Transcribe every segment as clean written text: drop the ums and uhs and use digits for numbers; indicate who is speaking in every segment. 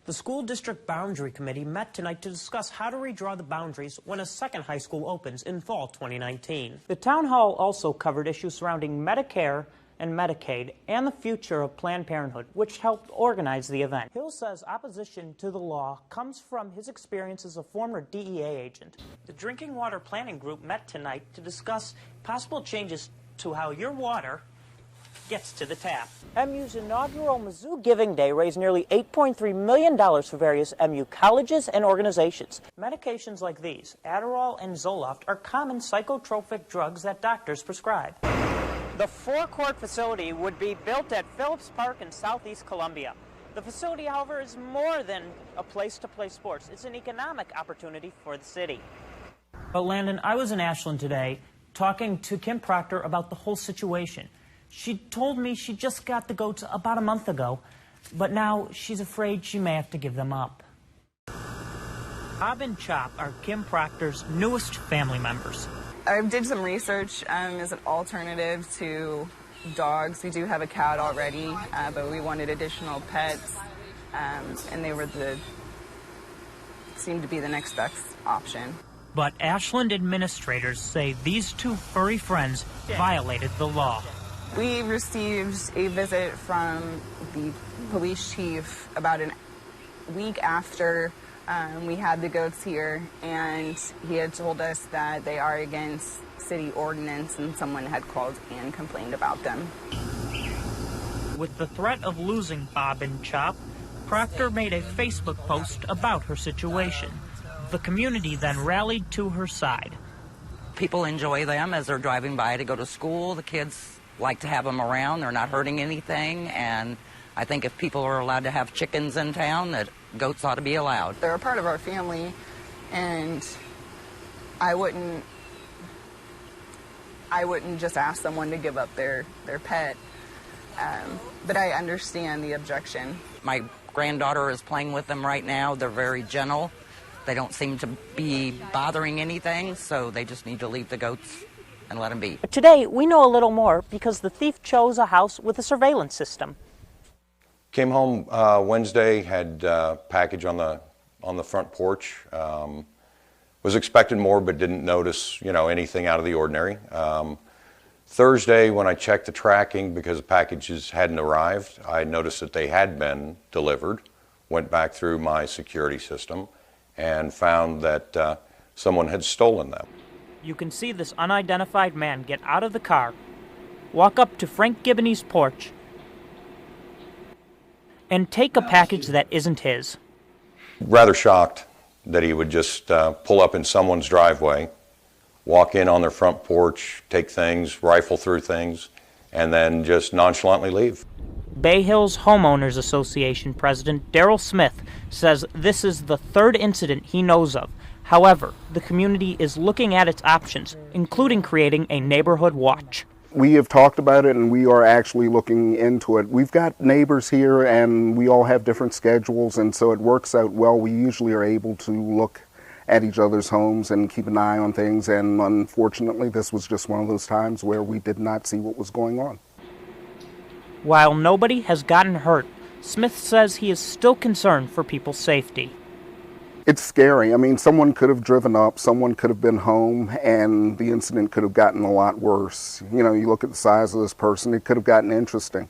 Speaker 1: The School District Boundary Committee met tonight to discuss how to redraw the boundaries when a second high school opens in fall 2019. The town hall also covered issues surrounding Medicare and Medicaid and the future of Planned Parenthood, which helped organize the event. Hill says opposition to the law comes from his experience as a former DEA agent. The Drinking Water Planning Group met tonight to discuss possible changes to how your water gets to the tap. MU's inaugural Mizzou Giving Day raised nearly $8.3 million for various MU colleges and organizations. Medications like these, Adderall and Zoloft, are common psychotropic drugs that doctors prescribe. The forecourt facility would be built at Phillips Park in southeast Columbia. The facility, however, is more than a place to play sports. It's an economic opportunity for the city. But Landon, I was in Ashland today talking to Kim Proctor about the whole situation. She told me she just got the goats about a month ago, but now she's afraid she may have to give them up. Bob and Chop are Kim Proctor's newest family members.
Speaker 2: I did some research as an alternative to dogs. We do have a cat already, but we wanted additional pets, and they were seemed to be the next best option.
Speaker 1: But Ashland administrators say these two furry friends violated the law.
Speaker 2: We received a visit from the police chief about a week after we had the goats here, and he had told us that they are against city ordinance and someone had called and complained about them.
Speaker 1: With the threat of losing Bob and Chop, Proctor made a Facebook post about her situation. The community then rallied to her side.
Speaker 3: People enjoy them as they're driving by to go to school. The kids like to have them around. They're not hurting anything, and I think if people are allowed to have chickens in town, that goats ought to be allowed.
Speaker 2: They're a part of our family, and I wouldn't just ask someone to give up their pet, but I understand the objection.
Speaker 3: My granddaughter is playing with them right now. They're very gentle. They don't seem to be bothering anything, so they just need to leave the goats and let them be.
Speaker 1: Today, we know a little more because the thief chose a house with a surveillance system.
Speaker 4: Came home Wednesday, had a package on the front porch. Was expecting more, but didn't notice, anything out of the ordinary. Thursday, when I checked the tracking because the packages hadn't arrived, I noticed that they had been delivered. Went back through my security system and found that someone had stolen them.
Speaker 1: You can see this unidentified man get out of the car, walk up to Frank Gibney's porch, and take a package that isn't his.
Speaker 4: Rather shocked that he would just pull up in someone's driveway, walk in on their front porch, take things, rifle through things, and then just nonchalantly leave.
Speaker 1: Bay Hills Homeowners Association President Daryl Smith says this is the third incident he knows of. However, the community is looking at its options, including creating a neighborhood watch.
Speaker 5: We have talked about it and we are actually looking into it. We've got neighbors here and we all have different schedules, and so it works out well. We usually are able to look at each other's homes and keep an eye on things, and unfortunately this was just one of those times where we did not see what was going on.
Speaker 1: While nobody has gotten hurt, Smith says he is still concerned for people's safety.
Speaker 5: It's scary. I mean, someone could have driven up, someone could have been home, and the incident could have gotten a lot worse. You look at the size of this person, it could have gotten interesting.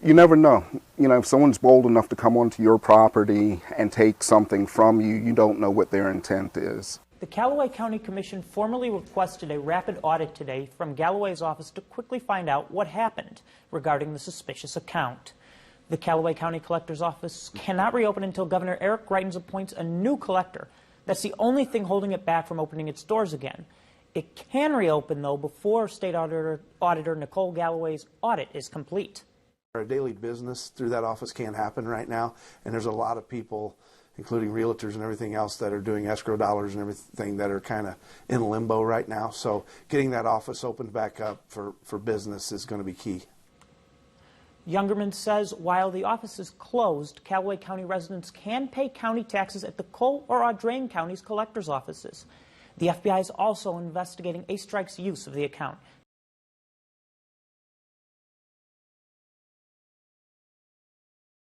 Speaker 5: You never know. If someone's bold enough to come onto your property and take something from you, you don't know what their intent is.
Speaker 1: The Callaway County Commission formally requested a rapid audit today from Galloway's office to quickly find out what happened regarding the suspicious account. The Callaway County Collector's Office cannot reopen until Governor Eric Greitens appoints a new collector. That's the only thing holding it back from opening its doors again. It can reopen, though, before State Auditor Nicole Galloway's audit is complete.
Speaker 6: Our daily business through that office can't happen right now, and there's a lot of people, including realtors and everything else, that are doing escrow dollars and everything that are kind of in limbo right now. So getting that office opened back up for business is going to be key.
Speaker 1: Youngerman says while the office is closed, Callaway County residents can pay county taxes at the Cole or Audrain County's collector's offices. The FBI is also investigating A-Strike's use of the account.